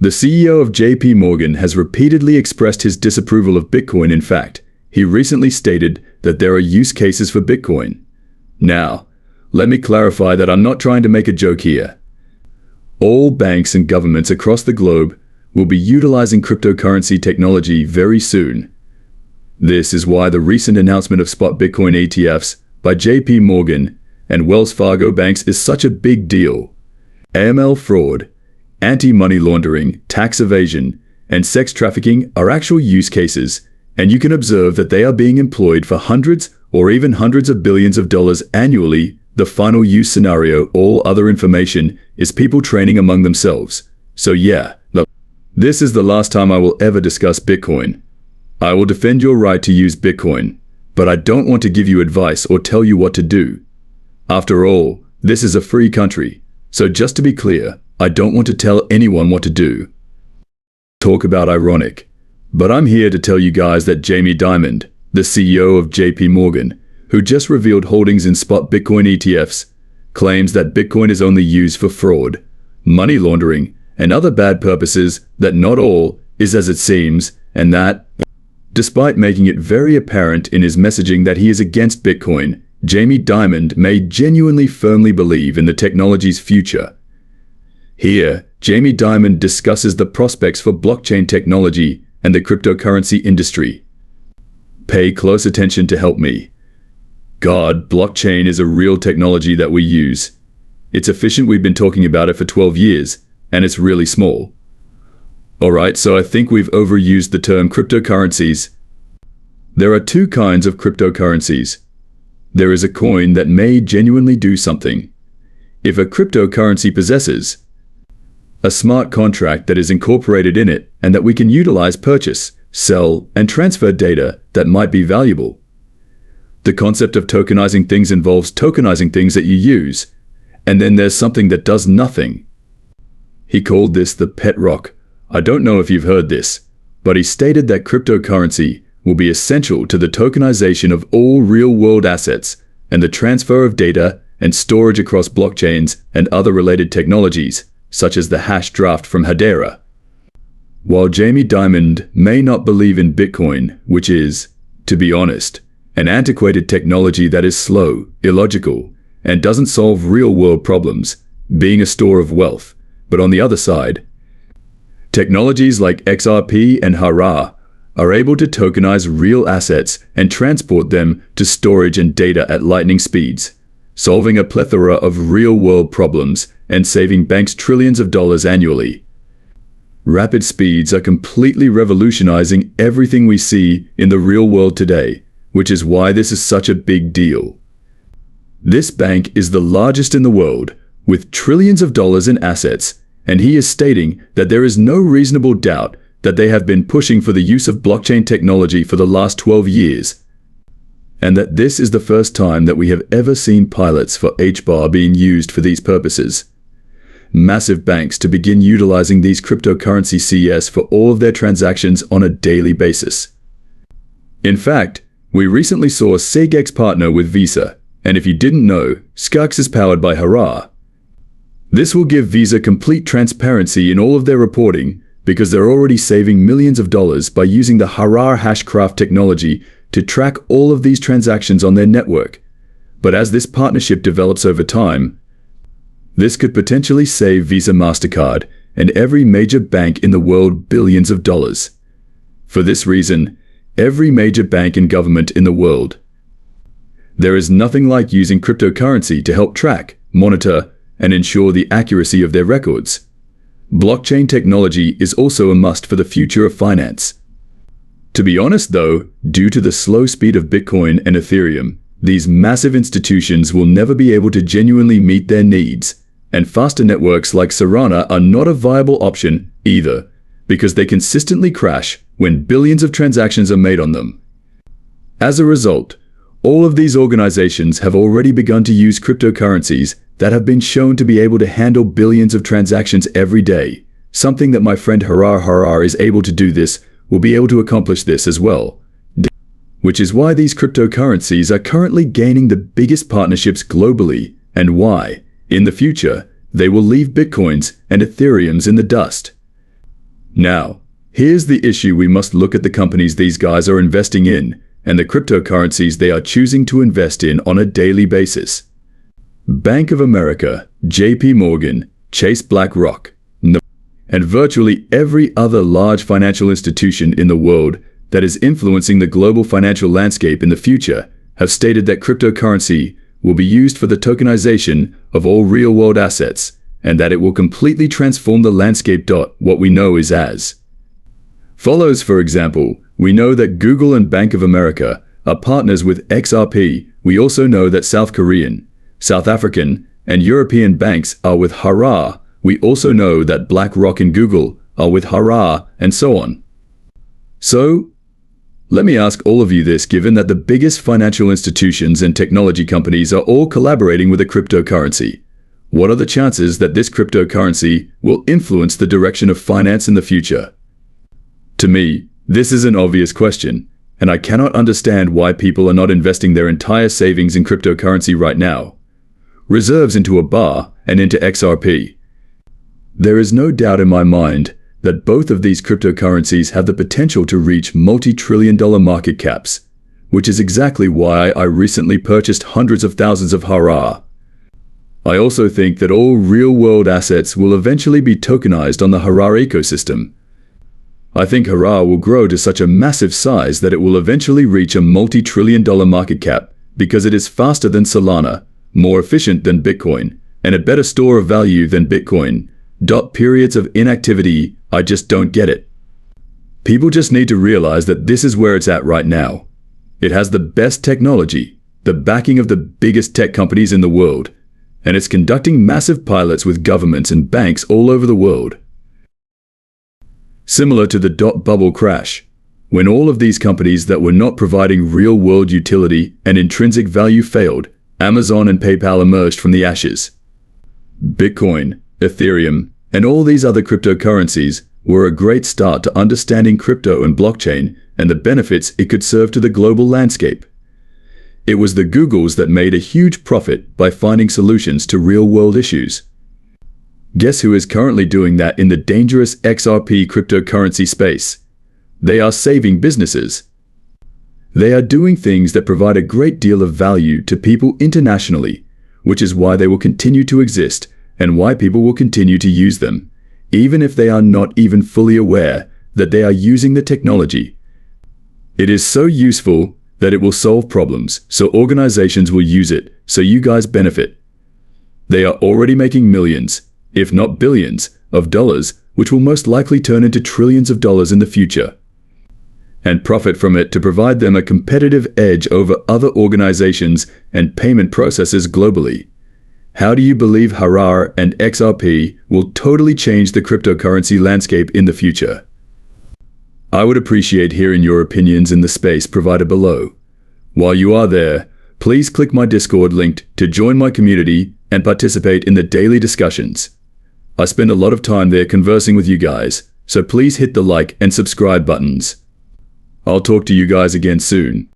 The CEO of Jpmorgan has repeatedly expressed his disapproval of Bitcoin. In fact, he recently stated that there are use cases for Bitcoin. Now, let me clarify that I'm not trying to make a joke here. All banks and governments across the globe will be utilizing cryptocurrency technology very soon. This is why the recent announcement of spot Bitcoin ETFs by Jpmorgan and Wells Fargo banks is such a big deal. AML fraud, anti-money laundering, tax evasion, and sex trafficking are actual use cases, and you can observe that they are being employed for hundreds or even hundreds of billions of dollars annually. The final use scenario, all other information, is people training among themselves. So yeah, look, this is the last time I will ever discuss Bitcoin. I will defend your right to use Bitcoin, but I don't want to give you advice or tell you what to do. After all, this is a free country, so just to be clear, I don't want to tell anyone what to do. Talk about ironic, but I'm here to tell you guys that Jamie Dimon, the CEO of Jpmorgan, who just revealed holdings in spot Bitcoin ETFs, claims that Bitcoin is only used for fraud, money laundering, and other bad purposes, that not all is as it seems, and that, despite making it very apparent in his messaging that he is against Bitcoin, Jamie Dimon may genuinely firmly believe in the technology's future. Here, Jamie Dimon discusses the prospects for blockchain technology and the cryptocurrency industry. Pay close attention to help me. God, blockchain is a real technology that we use. It's efficient, we've been talking about it for 12 years, and it's really small. Alright, so I think we've overused the term cryptocurrencies. There are two kinds of cryptocurrencies. There is a coin that may genuinely do something. If a cryptocurrency possesses a smart contract that is incorporated in it and that we can utilize, purchase, sell, and transfer data that might be valuable. The concept of tokenizing things involves tokenizing things that you use, and then there's something that does nothing. He called this the pet rock. I don't know if you've heard this, but he stated that cryptocurrency will be essential to the tokenization of all real-world assets and the transfer of data and storage across blockchains and other related technologies, such as the hash draft from Hbar. While Jamie Dimon may not believe in Bitcoin, which is, to be honest, an antiquated technology that is slow, illogical, and doesn't solve real-world problems, being a store of wealth, but on the other side, technologies like XRP and Hbar are able to tokenize real assets and transport them to storage and data at lightning speeds, solving a plethora of real-world problems and saving banks trillions of dollars annually. Rapid speeds are completely revolutionizing everything we see in the real world today, which is why this is such a big deal. This bank is the largest in the world, with trillions of dollars in assets, and he is stating that there is no reasonable doubt that they have been pushing for the use of blockchain technology for the last 12 years, and that this is the first time that we have ever seen pilots for Hbar being used for these purposes. Massive banks to begin utilizing these cryptocurrency CS for all of their transactions on a daily basis. In fact, we recently saw SegX partner with Visa, and if you didn't know, SegX is powered by Hbar. This will give Visa complete transparency in all of their reporting because they're already saving millions of dollars by using the Hbar hashcraft technology to track all of these transactions on their network. But as this partnership develops over time, this could potentially save Visa, MasterCard, and every major bank in the world billions of dollars. For this reason, every major bank and government in the world. There is nothing like using cryptocurrency to help track, monitor, and ensure the accuracy of their records. Blockchain technology is also a must for the future of finance. To be honest though, due to the slow speed of Bitcoin and Ethereum, these massive institutions will never be able to genuinely meet their needs, and faster networks like Solana are not a viable option either, because they consistently crash when billions of transactions are made on them. As a result, all of these organizations have already begun to use cryptocurrencies that have been shown to be able to handle billions of transactions every day. Something that my friend Hbar is able to do, this will be able to accomplish this as well. Which is why these cryptocurrencies are currently gaining the biggest partnerships globally, and why, in the future, they will leave Bitcoins and Ethereums in the dust. Now, here's the issue: we must look at the companies these guys are investing in and the cryptocurrencies they are choosing to invest in on a daily basis. Bank of America, Jpmorgan, Chase BlackRock, and virtually every other large financial institution in the world that is influencing the global financial landscape in the future have stated that cryptocurrency will be used for the tokenization of all real-world assets, and that it will completely transform the landscape. What we know is as follows. For example, we know that Google and Bank of America are partners with XRP. We also know that South Korean, South African, and European banks are with Hbar. We also know that BlackRock and Google are with Hbar, and so on. So, let me ask all of you this: given that the biggest financial institutions and technology companies are all collaborating with a cryptocurrency, what are the chances that this cryptocurrency will influence the direction of finance in the future? To me, this is an obvious question, and I cannot understand why people are not investing their entire savings in cryptocurrency right now, reserves into Hbar and into XRP. There is no doubt in my mind that both of these cryptocurrencies have the potential to reach multi-trillion-dollar market caps, which is exactly why I recently purchased hundreds of thousands of Hbar. I also think that all real-world assets will eventually be tokenized on the Hbar ecosystem. I think Hbar will grow to such a massive size that it will eventually reach a multi-trillion-dollar market cap because it is faster than Solana, more efficient than Bitcoin, and a better store of value than Bitcoin. Periods of inactivity, I just don't get it. People just need to realize that this is where it's at right now. It has the best technology, the backing of the biggest tech companies in the world, and it's conducting massive pilots with governments and banks all over the world. Similar to the bubble crash, when all of these companies that were not providing real-world utility and intrinsic value failed, Amazon and PayPal emerged from the ashes. Bitcoin, Ethereum, and all these other cryptocurrencies were a great start to understanding crypto and blockchain and the benefits it could serve to the global landscape. It was the Googles that made a huge profit by finding solutions to real-world issues. Guess who is currently doing that in the dangerous XRP cryptocurrency space? They are saving businesses. They are doing things that provide a great deal of value to people internationally, which is why they will continue to exist and why people will continue to use them, even if they are not even fully aware that they are using the technology. It is so useful that it will solve problems, so organizations will use it, so you guys benefit. They are already making millions, if not billions, of dollars, which will most likely turn into trillions of dollars in the future, and profit from it to provide them a competitive edge over other organizations and payment processors globally. How do you believe Hbar and XRP will totally change the cryptocurrency landscape in the future? I would appreciate hearing your opinions in the space provided below. While you are there, please click my Discord link to join my community and participate in the daily discussions. I spend a lot of time there conversing with you guys, so please hit the like and subscribe buttons. I'll talk to you guys again soon.